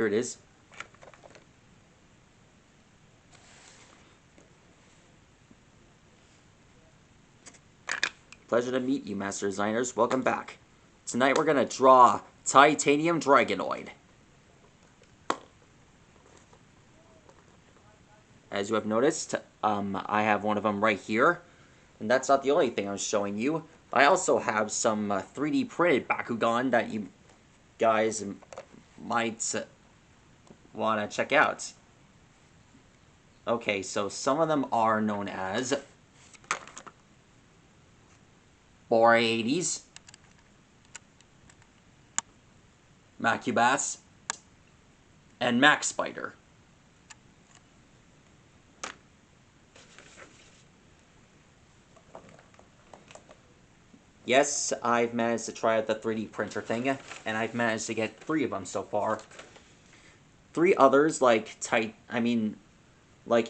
Here it is. Pleasure to meet you, Master Designers. Welcome back. Tonight we're going to draw Titanium Dragonoid. As you have noticed, I have one of them right here. And that's not the only thing I'm showing you. I also have some 3D printed bakugan that you guys might want to check out. Okay, so some of them are known as Boreades, Macubas, and Max Spider. Yes, I've managed to try out the 3D printer thing, and I've managed to get 3 of them so far. 3 others, like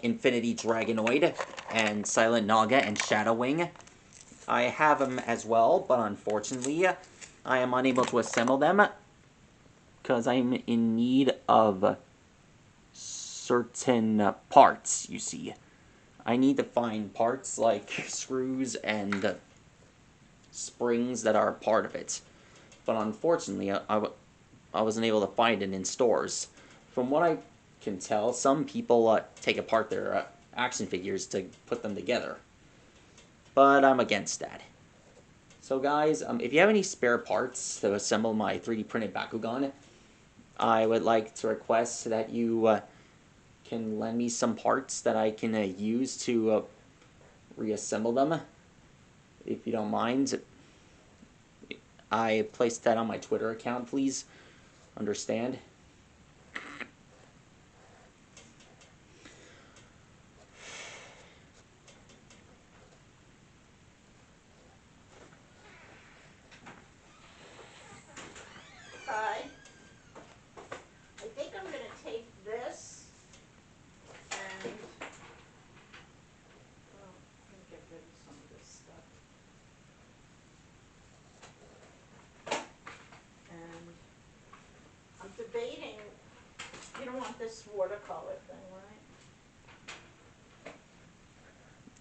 Infinity Dragonoid, and Silent Naga, and Shadow Wing, I have them as well, but unfortunately, I am unable to assemble them, because I'm in need of certain parts, you see. I need to find parts like screws and springs that are part of it. But unfortunately, I wasn't able to find it in stores. From what I can tell, some people take apart their action figures to put them together. But I'm against that. So guys, if you have any spare parts to assemble my 3D printed Bakugan, I would like to request that you can lend me some parts that I can use to reassemble them, if you don't mind. I placed that on my Twitter account, please understand. Hi. I think I'm going to take this and let me get rid of some of this stuff. And I'm debating, you don't want this watercolor thing, right?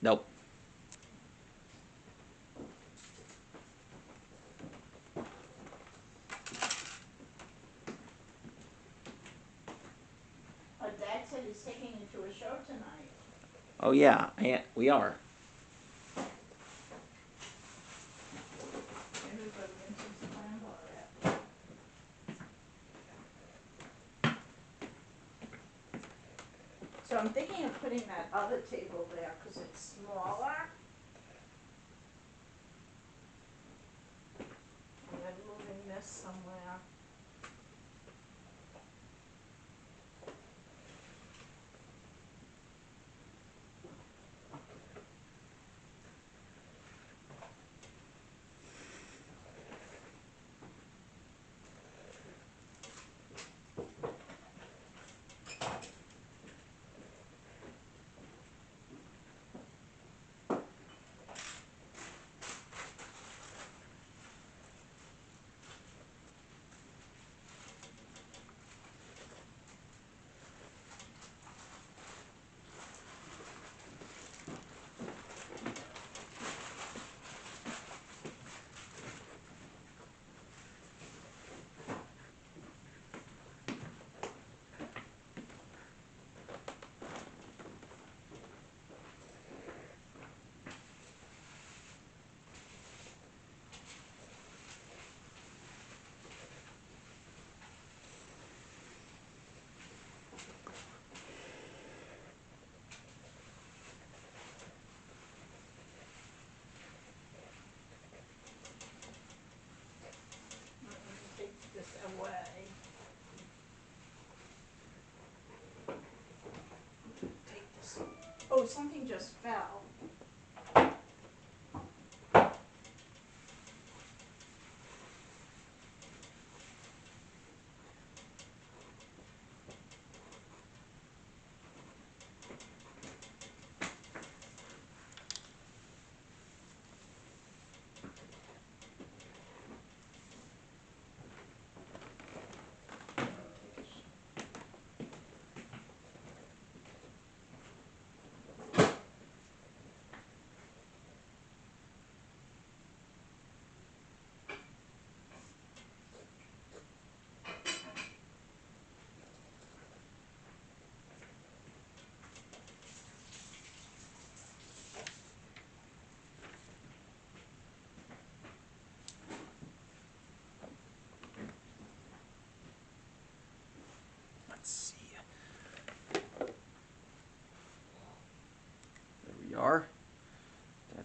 Nope. Dad said he's taking you to a show tonight. Oh yeah, we are. So I'm thinking of putting that other table there because it's smaller. And then moving this somewhere. Take this away. Take this. Oh, something just fell.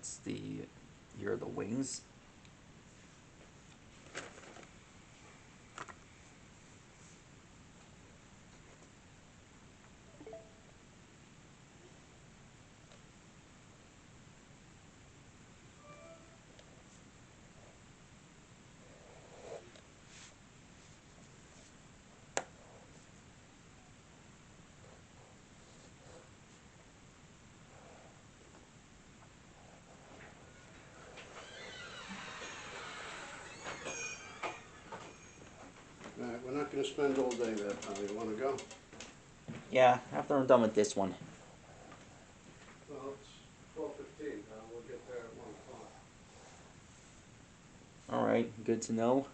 That's the, here are the wings. Alright, we're not gonna spend all day there, Tommy. You wanna go? Yeah, after I'm done with this one. Well, it's 12:15. We'll get there at 1 o'clock. Alright, good to know.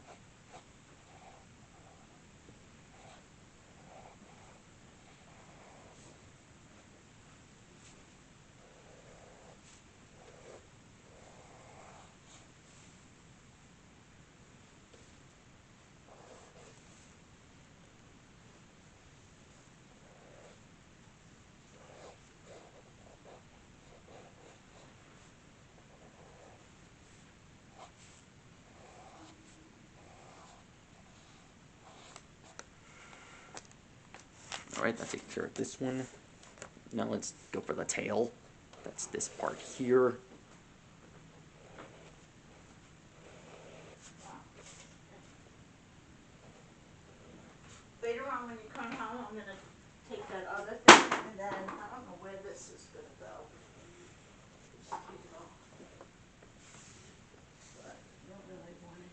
Alright, that takes care of this one. Now let's go for the tail. That's this part here. Later on when you come home, I'm gonna take that other thing and then, I don't know where this is gonna go. Just keep it all. But you don't really want it.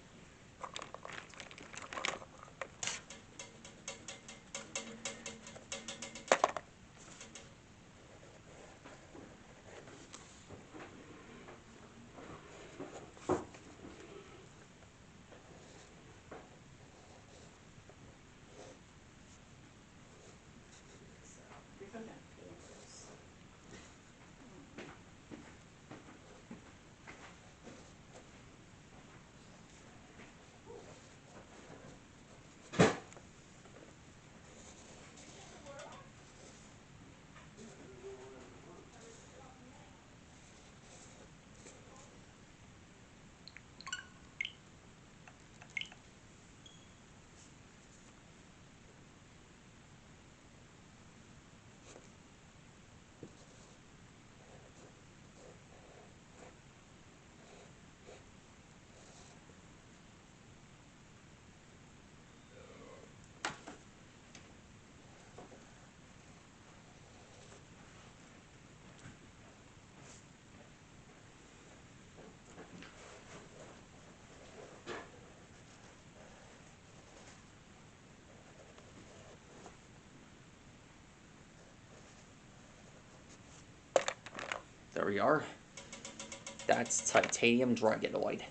So, you're gonna pay this. There we are. That's titanium Dragonoid.